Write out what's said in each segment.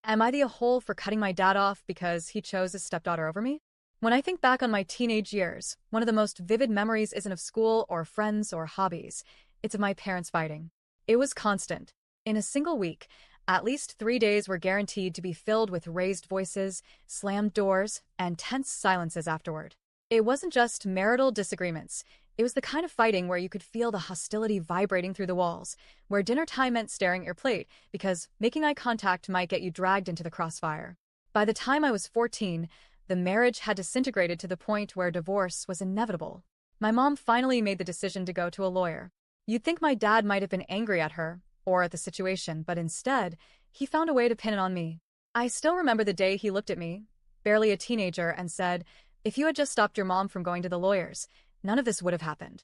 Am I the a-hole for cutting my dad off because he chose his stepdaughter over me? When I think back on my teenage years, one of the most vivid memories isn't of school or friends or hobbies. It's of my parents fighting. It was constant. In a single week, at least 3 days were guaranteed to be filled with raised voices, slammed doors, and tense silences afterward. It wasn't just marital disagreements. It was the kind of fighting where you could feel the hostility vibrating through the walls, where dinner time meant staring at your plate because making eye contact might get you dragged into the crossfire. By the time I was 14, the marriage had disintegrated to the point where divorce was inevitable. My mom finally made the decision to go to a lawyer. You'd think my dad might have been angry at her or at the situation, but instead, he found a way to pin it on me. I still remember the day he looked at me, barely a teenager, and said, "If you had just stopped your mom from going to the lawyers, none of this would have happened."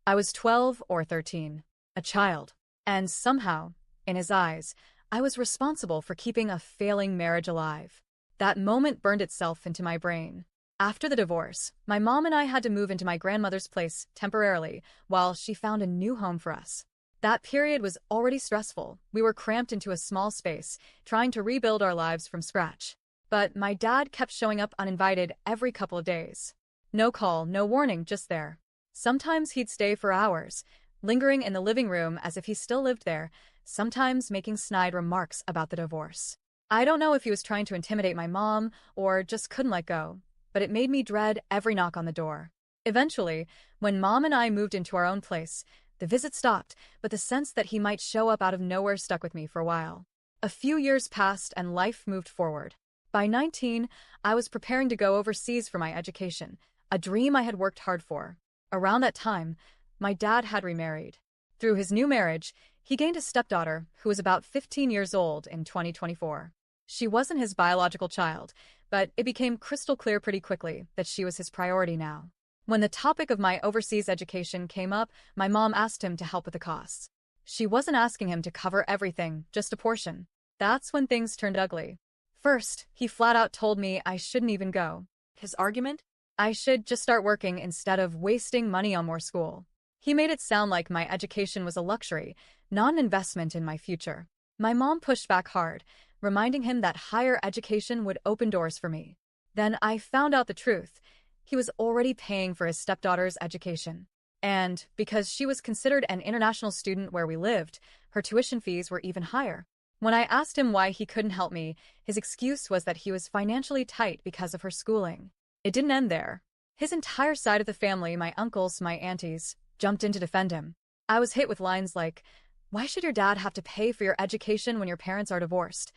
I was 12 or 13, a child, and somehow, in his eyes, I was responsible for keeping a failing marriage alive. That moment burned itself into my brain. After the divorce, my mom and I had to move into my grandmother's place temporarily while she found a new home for us. That period was already stressful. We were cramped into a small space, trying to rebuild our lives from scratch. But my dad kept showing up uninvited every couple of days. No call, no warning, just there. Sometimes he'd stay for hours, lingering in the living room as if he still lived there, sometimes making snide remarks about the divorce. I don't know if he was trying to intimidate my mom or just couldn't let go, but it made me dread every knock on the door. Eventually, when Mom and I moved into our own place, the visit stopped, but the sense that he might show up out of nowhere stuck with me for a while. A few years passed and life moved forward. By 19, I was preparing to go overseas for my education, a dream I had worked hard for. Around that time, my dad had remarried. Through his new marriage, he gained a stepdaughter who was about 15 years old in 2024. She wasn't his biological child, but it became crystal clear pretty quickly that she was his priority now. When the topic of my overseas education came up, my mom asked him to help with the costs. She wasn't asking him to cover everything, just a portion. That's when things turned ugly. First, he flat out told me I shouldn't even go. His argument? I should just start working instead of wasting money on more school. He made it sound like my education was a luxury, not an investment in my future. My mom pushed back hard, reminding him that higher education would open doors for me. Then I found out the truth. He was already paying for his stepdaughter's education. And because she was considered an international student where we lived, her tuition fees were even higher. When I asked him why he couldn't help me, his excuse was that he was financially tight because of her schooling. It didn't end there. His entire side of the family, my uncles, my aunties, jumped in to defend him. I was hit with lines like, "Why should your dad have to pay for your education when your parents are divorced?"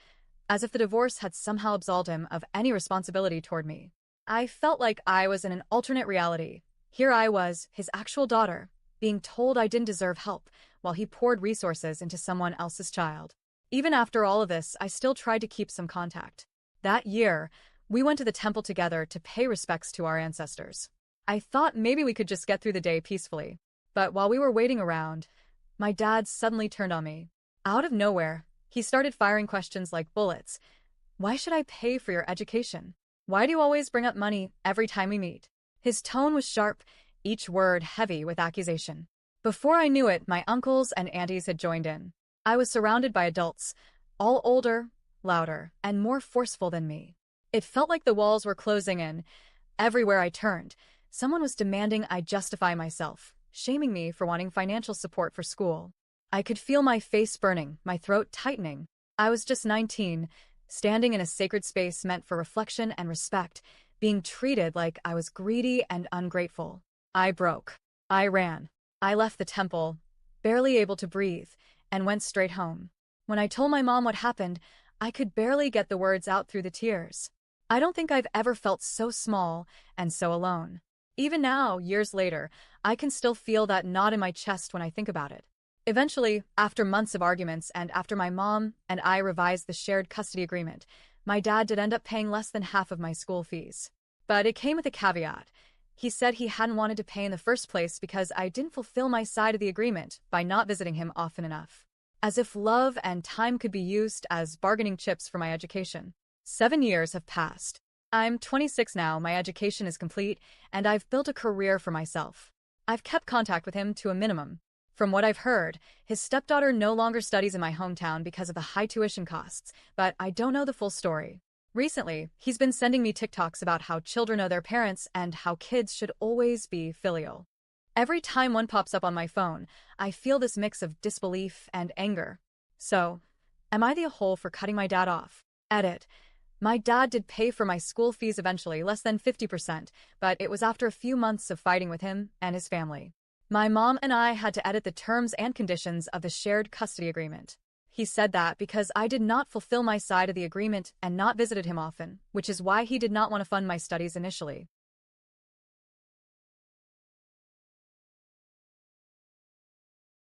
As if the divorce had somehow absolved him of any responsibility toward me. I felt like I was in an alternate reality. Here I was, his actual daughter, being told I didn't deserve help, while he poured resources into someone else's child. Even after all of this, I still tried to keep some contact. That year, we went to the temple together to pay respects to our ancestors. I thought maybe we could just get through the day peacefully. But while we were waiting around, my dad suddenly turned on me. Out of nowhere, he started firing questions like bullets. "Why should I pay for your education? Why do you always bring up money every time we meet?" His tone was sharp, each word heavy with accusation. Before I knew it, my uncles and aunties had joined in. I was surrounded by adults, all older, louder, and more forceful than me. It felt like the walls were closing in. Everywhere I turned, someone was demanding I justify myself, shaming me for wanting financial support for school. I could feel my face burning, my throat tightening. I was just 19, standing in a sacred space meant for reflection and respect, being treated like I was greedy and ungrateful. I broke. I ran. I left the temple, barely able to breathe, and went straight home. When I told my mom what happened, I could barely get the words out through the tears. I don't think I've ever felt so small and so alone. Even now, years later, I can still feel that knot in my chest when I think about it. Eventually, after months of arguments and after my mom and I revised the shared custody agreement, my dad did end up paying less than half of my school fees. But it came with a caveat. He said he hadn't wanted to pay in the first place because I didn't fulfill my side of the agreement by not visiting him often enough. As if love and time could be used as bargaining chips for my education. 7 years have passed. I'm 26 now, my education is complete, and I've built a career for myself. I've kept contact with him to a minimum. From what I've heard, his stepdaughter no longer studies in my hometown because of the high tuition costs, but I don't know the full story. Recently, he's been sending me TikToks about how children owe their parents and how kids should always be filial. Every time one pops up on my phone, I feel this mix of disbelief and anger. So, am I the a-hole for cutting my dad off? Edit. My dad did pay for my school fees eventually, less than 50%, but it was after a few months of fighting with him and his family. My mom and I had to edit the terms and conditions of the shared custody agreement. He said that because I did not fulfill my side of the agreement and not visited him often, which is why he did not want to fund my studies initially.